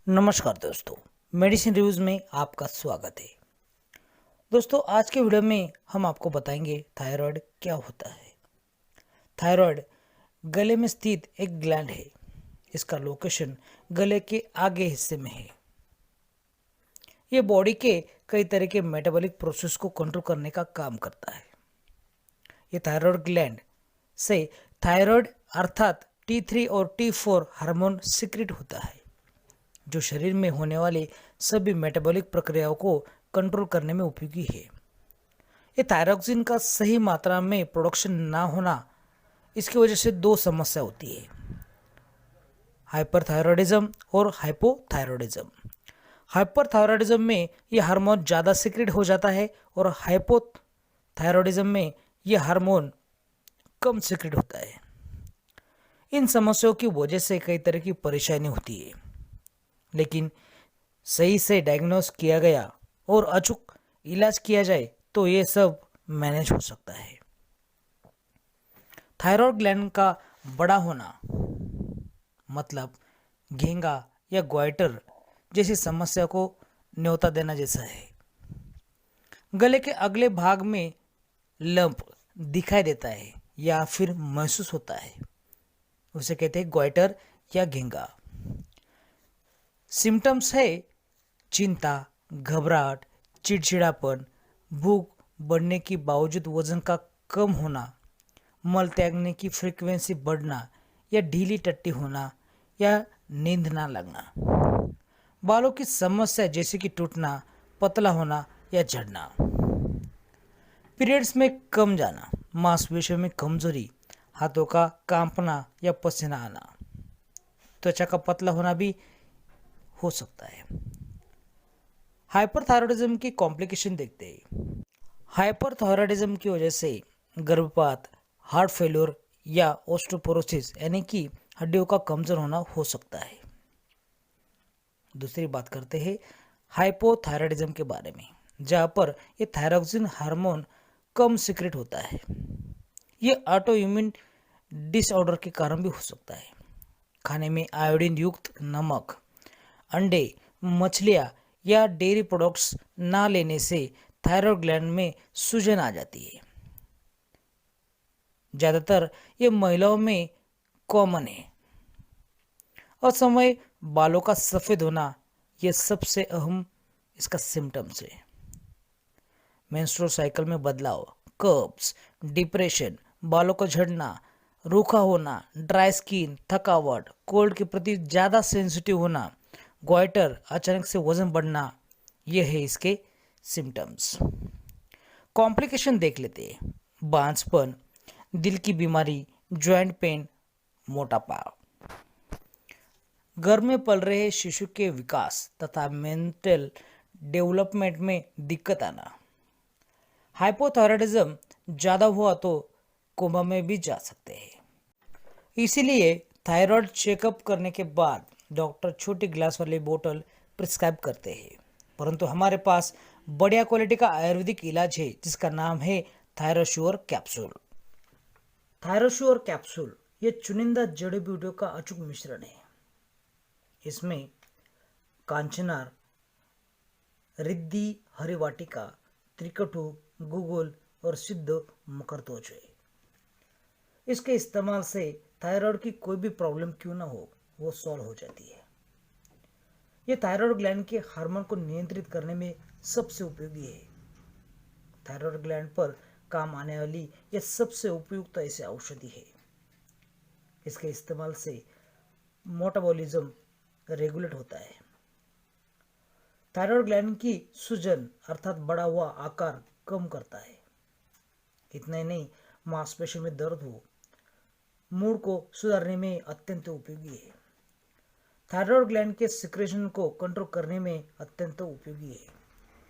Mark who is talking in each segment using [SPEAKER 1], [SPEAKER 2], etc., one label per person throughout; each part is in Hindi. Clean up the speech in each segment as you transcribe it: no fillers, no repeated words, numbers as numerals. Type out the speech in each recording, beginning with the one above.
[SPEAKER 1] नमस्कार दोस्तों, मेडिसिन रिव्यूज में आपका स्वागत है। दोस्तों, आज के वीडियो में हम आपको बताएंगे थायराइड क्या होता है। थायराइड गले में स्थित एक ग्लैंड है। इसका लोकेशन गले के आगे हिस्से में है। ये बॉडी के कई तरह के मेटाबॉलिक प्रोसेस को कंट्रोल करने का काम करता है। ये थायराइड ग्लैंड से थायराइड अर्थात T3 और T4 हार्मोन सिक्रेट होता है, जो शरीर में होने वाली सभी मेटाबॉलिक प्रक्रियाओं को कंट्रोल करने में उपयोगी है। ये थायरॉक्सिन का सही मात्रा में प्रोडक्शन ना होना, इसकी वजह से दो समस्या होती है, हाइपरथायरॉयडिज्म और हाइपोथायरॉयडिज्म। हाइपरथायरॉयडिज्म में यह हार्मोन ज़्यादा सिक्रेट हो जाता है और हाइपोथायरॉयडिज्म में यह हार्मोन कम सिक्रेट होता है। इन समस्याओं की वजह से कई तरह की परेशानी होती है, लेकिन सही से डायग्नोस किया गया और अचूक इलाज किया जाए तो ये सब मैनेज हो सकता है। थायराइड ग्लैंड का बड़ा होना मतलब घेंगा या ग्वाइटर जैसी समस्या को न्योता देना जैसा है। गले के अगले भाग में लंप दिखाई देता है या फिर महसूस होता है, उसे कहते हैं ग्वाइटर या घेंगा। सिम्टम्स है चिंता, घबराहट, चिड़चिड़ापन, भूख बढ़ने के बावजूद वजन का कम होना, मल त्यागने की फ्रीक्वेंसी बढ़ना या ढीली टट्टी होना या नींद ना लगना, बालों की समस्या जैसे कि टूटना, पतला होना या झड़ना, पीरियड्स में कम जाना, मांसपेशियों में कमजोरी, हाथों का कांपना या पसीना आना, त्वचा का पतला होना भी हो सकता है। हाइपरथायरॉयडिज्म की कॉम्प्लिकेशन देखते हैं। हाइपरथायरॉयडिज्म की वजह से गर्भपात, हार्ट फेल्योर या ऑस्टियोपोरोसिस यानी कि हड्डियों का कमजोर होना हो सकता है। दूसरी बात करते हैं हाइपोथायरॉयडिज्म के बारे में, जहाँ पर ये थायरॉक्सिन हार्मोन कम सीक्रेट होता है। ये ऑटो इम्यून डिसऑर्डर के कारण भी हो सकता है। खाने में आयोडीन युक्त नमक, अंडे, मछलियाँ या डेयरी प्रोडक्ट्स ना लेने से थायराइड ग्लैंड में सूजन आ जाती है। ज़्यादातर ये महिलाओं में कॉमन है। असमय बालों का सफ़ेद होना ये सबसे अहम इसका सिम्टम्स है। मेंस्ट्रुअल साइकिल में बदलाव, कर्व्स, डिप्रेशन, बालों का झड़ना, रूखा होना, ड्राई स्किन, थकावट, कोल्ड के प्रति ज़्यादा सेंसिटिव होना, ग्वाइटर, अचानक से वजन बढ़ना, ये है इसके सिम्टम्स। कॉम्प्लिकेशन देख लेते हैं। बांझपन, दिल की बीमारी, जॉइंट पेन, मोटापा, घर में पल रहे शिशु के विकास तथा मेंटल डेवलपमेंट में दिक्कत आना। हाइपोथायरॉयडिज्म ज़्यादा हुआ तो कोमा में भी जा सकते हैं। इसीलिए थायराइड चेकअप करने के बाद डॉक्टर छोटी ग्लास वाली बोतल प्रिस्क्राइब करते हैं, परंतु हमारे पास बढ़िया क्वालिटी का आयुर्वेदिक इलाज है जिसका नाम है थायरोश्योर कैप्सूल। थायरोश्योर कैप्सूल ये चुनिंदा जड़ी बूटियों का अचूक मिश्रण है। इसमें कांचनार, रिद्धी, हरिवाटिका, त्रिकटु, गुगुल और सिद्ध मकरतोज है। इसके इस्तेमाल से थायराइड की कोई भी प्रॉब्लम क्यों ना हो वो सॉल्व हो जाती है। ये थायराइड ग्लैंड के हार्मोन को नियंत्रित करने में सबसे उपयोगी है। थायराइड ग्लैंड पर काम आने वाली यह सबसे उपयुक्त ऐसी औषधि है। इसके इस्तेमाल से मेटाबॉलिज्म रेगुलेट होता है। थायराइड ग्लैंड की सूजन अर्थात बढ़ा हुआ आकार कम करता है। इतना ही नहीं, मांसपेशियों में दर्द हो, मूड को सुधारने में अत्यंत उपयोगी है। थायराइड ग्लैंड के सिक्रेशन को कंट्रोल करने में अत्यंत उपयोगी है।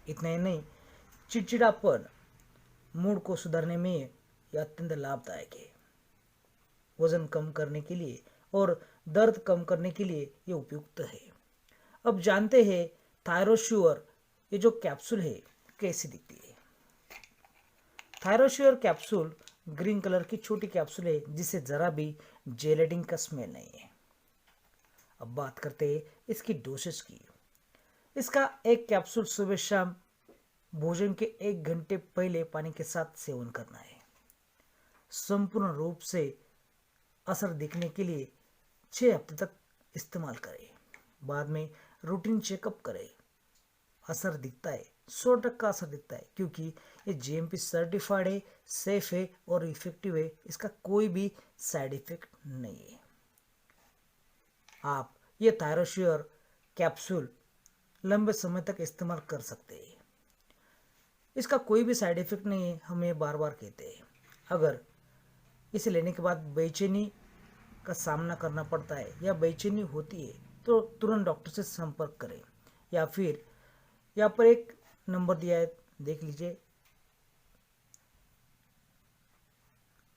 [SPEAKER 1] इतना ही नहीं, चिड़चिड़ापन, मूड को सुधारने में यह अत्यंत लाभदायक है। वजन कम करने के लिए और दर्द कम करने के लिए ये उपयुक्त है। अब जानते हैं थायरोश्योर ये जो कैप्सूल है कैसी दिखती है। थायरोश्योर कैप्सूल ग्रीन कलर की छोटी कैप्सूल है जिसे जरा भी जेलेटिन का स्मेल नहीं है। अब बात करते हैं इसकी डोसेज की। इसका एक कैप्सूल सुबह शाम भोजन के 1 घंटे पहले पानी के साथ सेवन करना है। संपूर्ण रूप से असर दिखने के लिए 6 हफ्ते तक इस्तेमाल करें। बाद में रूटीन चेकअप करें। असर दिखता है, 100% असर दिखता है, क्योंकि ये GMP सर्टिफाइड है, सेफ है और इफेक्टिव है। इसका कोई भी साइड इफेक्ट नहीं है। आप ये थायरोश्योर कैप्सूल लंबे समय तक इस्तेमाल कर सकते हैं। इसका कोई भी साइड इफेक्ट नहीं है, हम ये बार बार कहते हैं। अगर इसे लेने के बाद बेचैनी का सामना करना पड़ता है या बेचैनी होती है तो तुरंत डॉक्टर से संपर्क करें, या फिर यहाँ पर एक नंबर दिया है, देख लीजिए,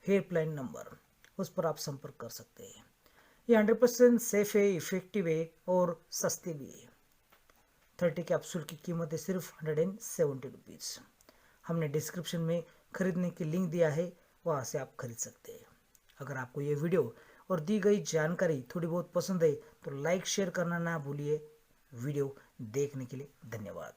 [SPEAKER 1] हेल्पलाइन नंबर, उस पर आप संपर्क कर सकते हैं। ये 100% सेफ है, इफेक्टिव है और सस्ती भी है। 30 कैप्सूल की कीमत है सिर्फ 170 रुपीज़। हमने डिस्क्रिप्शन में खरीदने की लिंक दिया है, वहाँ से आप खरीद सकते हैं। अगर आपको ये वीडियो और दी गई जानकारी थोड़ी बहुत पसंद है तो लाइक शेयर करना ना भूलिए। वीडियो देखने के लिए धन्यवाद।